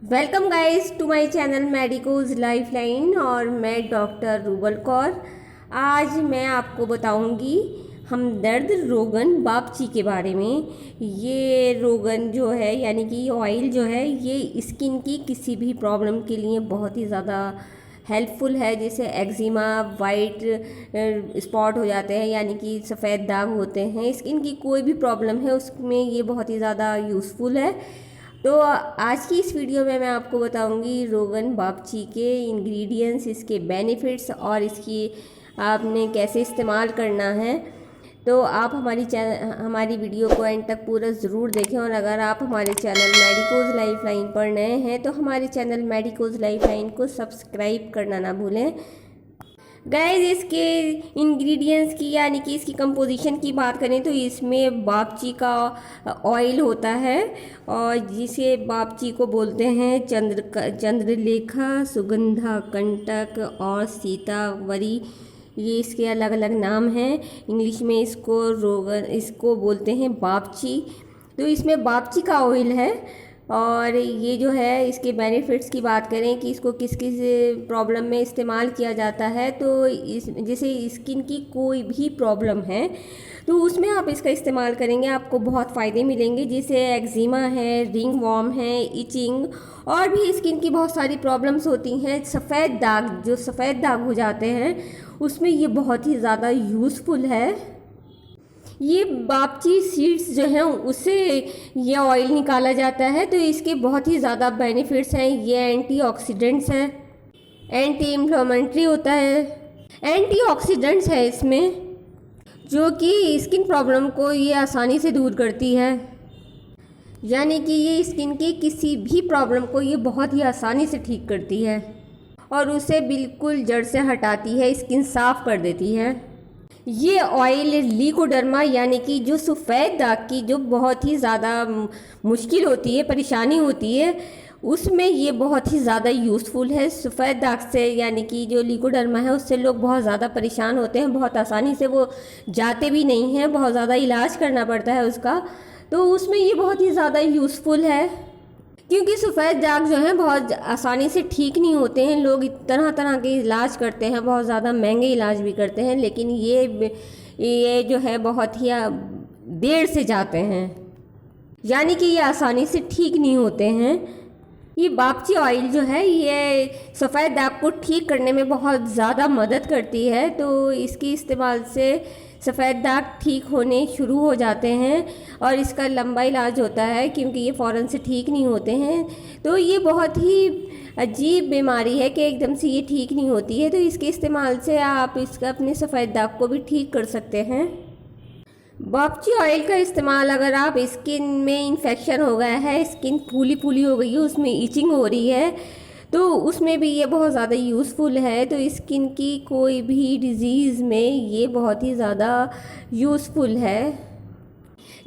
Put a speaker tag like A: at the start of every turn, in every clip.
A: Welcome guys to my channel Medicos Lifeline और मैं doctor rouble Kaur. आज मैं आपको बताऊंगी हमदर्द रोगन बापची के बारे में। ये रोगन जो है यानी कि ऑयल जो है ये स्किन की किसी भी प्रॉब्लम के लिए बहुत ही ज़्यादा हेल्पफुल है। जैसे एक्जिमा, वाइट स्पॉट हो जाते हैं यानी कि सफ़ेद दाग होते हैं, स्किन की कोई भी प्रॉब्लम है उसमें ये बहुत ही ज़्यादा यूज़फुल है। तो आज की इस वीडियो में मैं आपको बताऊंगी रोगन बापची के इंग्रेडिएंट्स, इसके बेनिफिट्स और इसकी आपने कैसे इस्तेमाल करना है। तो आप हमारी वीडियो को एंड तक पूरा ज़रूर देखें। और अगर आप हमारे चैनल मेडिकोज लाइफलाइन पर नए हैं तो हमारे चैनल मेडिकोज लाइफलाइन को सब्सक्राइब करना ना भूलें। गाइस, इसके इंग्रेडिएंट्स की यानी कि इसकी कंपोजिशन की बात करें तो इसमें बापची का ऑयल होता है और जिसे बापची को बोलते हैं चंद्रलेखा, सुगंधा कंटक और सीतावरी। ये इसके अलग अलग नाम हैं। इंग्लिश में इसको बोलते हैं बापची। तो इसमें बापची का ऑयल है। और ये जो है इसके बेनिफिट्स की बात करें कि इसको किस किस प्रॉब्लम में इस्तेमाल किया जाता है, तो जैसे स्किन की कोई भी प्रॉब्लम है तो उसमें आप इसका इस्तेमाल करेंगे आपको बहुत फ़ायदे मिलेंगे। जैसे एक्जिमा है, रिंग वॉर्म है, इचिंग और भी स्किन की बहुत सारी प्रॉब्लम्स होती हैं। सफ़ेद दाग हो जाते हैं उसमें ये बहुत ही ज़्यादा यूज़फुल है। ये बापची सीड्स जो हैं उससे ये ऑयल निकाला जाता है, तो इसके बहुत ही ज़्यादा बेनिफिट्स हैं। ये एंटीऑक्सीडेंट्स है, एंटी इन्फ्लेमेटरी होता है, एंटीऑक्सीडेंट्स है इसमें जो कि स्किन प्रॉब्लम को ये आसानी से दूर करती है। यानी कि ये स्किन की किसी भी प्रॉब्लम को ये बहुत ही आसानी से ठीक करती है और उसे बिल्कुल जड़ से हटाती है, स्किन साफ़ कर देती है। ये ऑयल लीकोडर्मा यानी कि जो सफ़ेद दाग की जो बहुत ही ज़्यादा मुश्किल होती है, परेशानी होती है, उसमें ये बहुत ही ज़्यादा यूज़फुल है। सफ़ेद दाग से यानी कि जो लीकोडर्मा है उससे लोग बहुत ज़्यादा परेशान होते हैं, बहुत आसानी से वो जाते भी नहीं हैं, बहुत ज़्यादा इलाज करना पड़ता है उसका। तो उसमें ये बहुत ही ज़्यादा यूज़फुल है क्योंकि सफ़ेद दाग जो हैं बहुत आसानी से ठीक नहीं होते हैं। लोग तरह तरह के इलाज करते हैं, बहुत ज़्यादा महंगे इलाज भी करते हैं, लेकिन ये जो है बहुत ही देर से जाते हैं, यानी कि ये आसानी से ठीक नहीं होते हैं। ये बापची ऑयल जो है ये सफ़ेद दाग को ठीक करने में बहुत ज़्यादा मदद करती है। तो इसके इस्तेमाल से सफ़ेद दाग ठीक होने शुरू हो जाते हैं और इसका लंबा इलाज होता है क्योंकि ये फ़ौरन से ठीक नहीं होते हैं। तो ये बहुत ही अजीब बीमारी है कि एकदम से ये ठीक नहीं होती है। तो इसके इस्तेमाल से आप इसका अपने सफ़ेद दाग को भी ठीक कर सकते हैं। बापची ऑयल का इस्तेमाल अगर आप स्किन में इन्फेक्शन हो गया है, स्किन फूली फूली हो गई है, उसमें इचिंग हो रही है, तो उसमें भी ये बहुत ज़्यादा यूज़फुल है। तो स्किन की कोई भी डिज़ीज़ में ये बहुत ही ज़्यादा यूज़फुल है।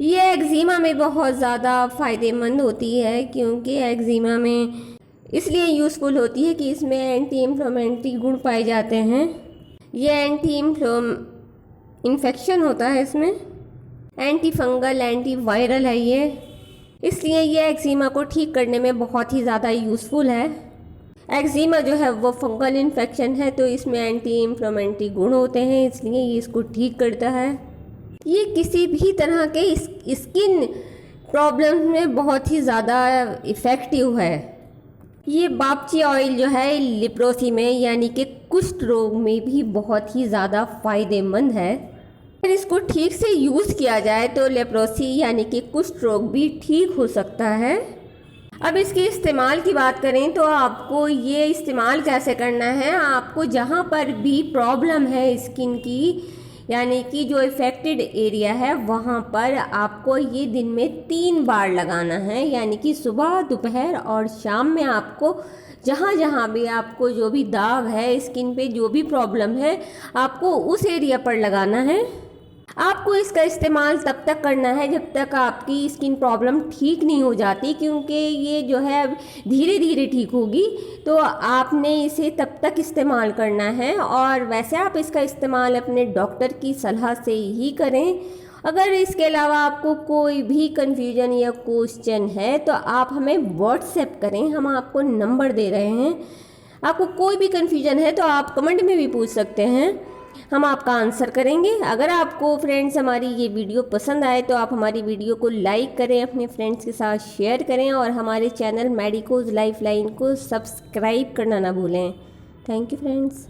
A: ये एक्जिमा में बहुत ज़्यादा फ़ायदेमंद होती है क्योंकि एक्जिमा में इसलिए यूज़फुल होती है कि इसमें एंटी इन्फ्लेमेटरी गुण पाए जाते हैं। ये इन्फेक्शन होता है, इसमें एंटी फंगल, एंटी वायरल है ये, इसलिए ये एक्जिमा को ठीक करने में बहुत ही ज़्यादा यूज़फुल है। एक्जिमा जो है वो फंगल इन्फेक्शन है, तो इसमें एंटी इन्फ्लेमेटरी गुण होते हैं, इसलिए ये इसको ठीक करता है। ये किसी भी तरह के स्किन प्रॉब्लम में बहुत ही ज़्यादा इफ़ेक्टिव है। ये बापची ऑयल जो है लेप्रोसी में यानी कि कुष्ठ रोग में भी बहुत ही ज़्यादा फ़ायदेमंद है। अगर इसको ठीक से यूज़ किया जाए तो लेप्रोसी यानी कि कुष्ठ रोग भी ठीक हो सकता है। अब इसके इस्तेमाल की बात करें तो आपको ये इस्तेमाल कैसे करना है। आपको जहाँ पर भी प्रॉब्लम है स्किन की यानी कि जो इफ़ेक्टेड एरिया है वहाँ पर आपको ये दिन में 3 बार लगाना है, यानी कि सुबह, दोपहर और शाम में आपको जहाँ जहाँ भी आपको जो भी दाग है स्किन पे, जो भी प्रॉब्लम है, आपको उस एरिया पर लगाना है। आपको इसका इस्तेमाल तब तक करना है जब तक आपकी स्किन प्रॉब्लम ठीक नहीं हो जाती, क्योंकि ये जो है धीरे धीरे ठीक होगी। तो आपने इसे तब तक इस्तेमाल करना है और वैसे आप इसका इस्तेमाल अपने डॉक्टर की सलाह से ही करें अगर इसके अलावा आपको कोई भी कन्फ्यूजन या क्वेश्चन है तो आप हमें व्हाट्सएप करें, हम आपको नंबर दे रहे हैं। आपको कोई भी कन्फ्यूजन है तो आप कमेंट में भी पूछ सकते हैं, हम आपका आंसर करेंगे। अगर आपको फ्रेंड्स हमारी ये वीडियो पसंद आए तो आप हमारी वीडियो को लाइक करें, अपने फ्रेंड्स के साथ शेयर करें और हमारे चैनल मेडिकोज लाइफलाइन को सब्सक्राइब करना ना भूलें। Thank you friends.